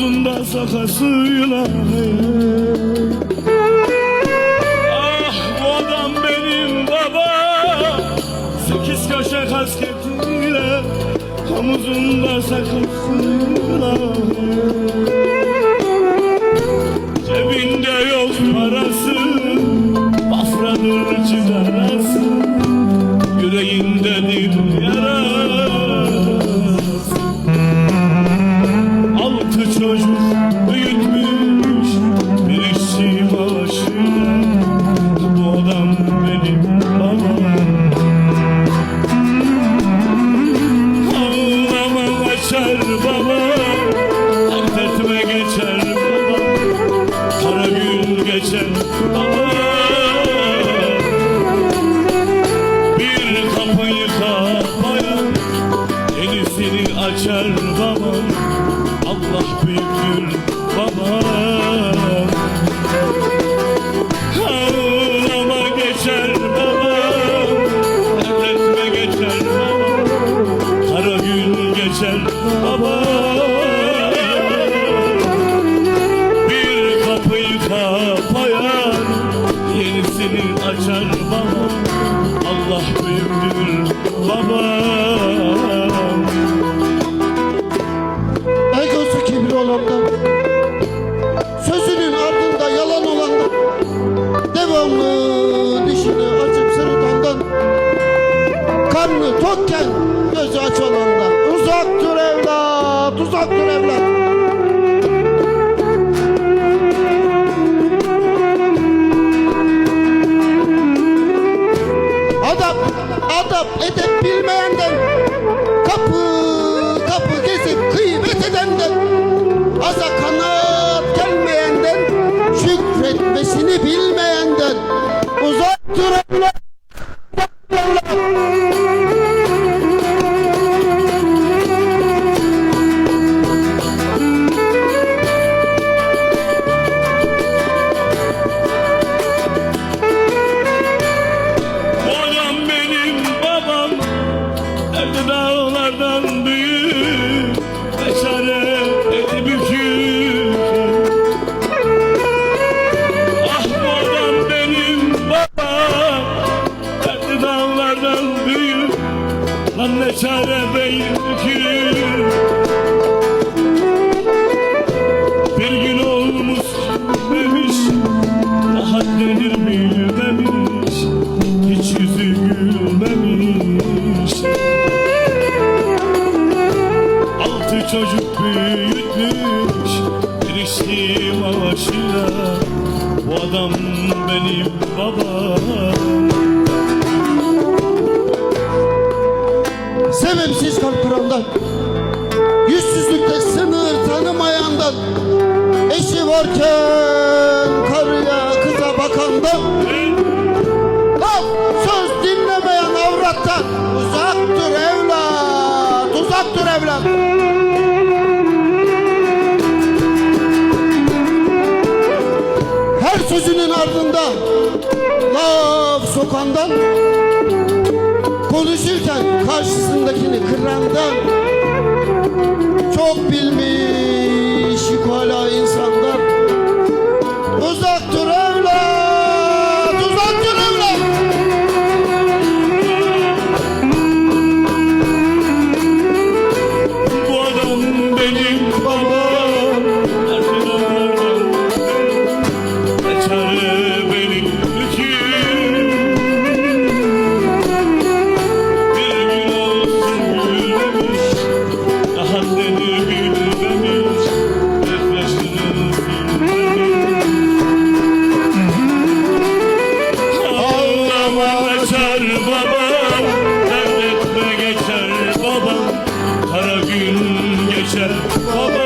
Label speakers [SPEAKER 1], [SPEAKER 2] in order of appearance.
[SPEAKER 1] Havuzunda sakasıyla. Ah bu adam benim baba, 8 köşe kasketiyle, havuzunda sakasıyla. Cebinde yok parası, bafradır çıkarası, yüreğindedir yarası. 6 çocuk büyütmüş bir işçi maaşıyla. Bu adam benim babam. Ağlama kaçar baba, dert etme geçer baba, kara gün geçer baba. Bir kapıyı kapayan yenisini açar baba. Allah büyüktür baba. Ağlama geçer baba, devretme geçer baba, kara gün geçer baba. Bir kapıyı kapayan yenisini açar baba. Allah büyüktür baba.
[SPEAKER 2] Egosu kibri olandan, sözünün ardında yalan olandan, devamlı dişini açıp sırıtandan, karnı tokken gözü aç olandan. Uzak dur evlat, uzak dur evlat. Adap edep bilmeyenden, kapı kapı gezip gıybet edenden, aza kanat gelmeyenden, şükretmesini bilmeyenden. Uzak dur evlat, uzak dur evlat.
[SPEAKER 1] Dağlardan büyük, beşare eli bükük. Ah bu adam benim babam, derdi dağlardan büyük, lan ne çare beyim bükük. Bir gün olmuş bilmemiş, rahat denir bilmemiş, hiç yüzü gülmemiş. 6 çocuk büyütmüş bir işçi maaşıyla. Bu adam benim babam.
[SPEAKER 2] Sebepsiz kalp kırandan, yüzsüzlükte sınır tanımayandan, eşi varken karıya kıza bakandan, laf söz dinlemeyen avrattan. Uzak dur evlat, uzak dur evlat. Her sözünün ardında laf sokandan, konuşurken karşısındakini kırandan, çok bilmiş hala insandan. Uzak dur evlat, uzak dur evlat.
[SPEAKER 1] Bu adam benim babam, derdi dağlardan büyük, çare benim bükük. Bir gün olsun gülmemiş, rahat denir bilmemiş, gözyaşını silmemiş. Ağlama kaçar babam, dert etme geçer babam, kara gün geçer babam.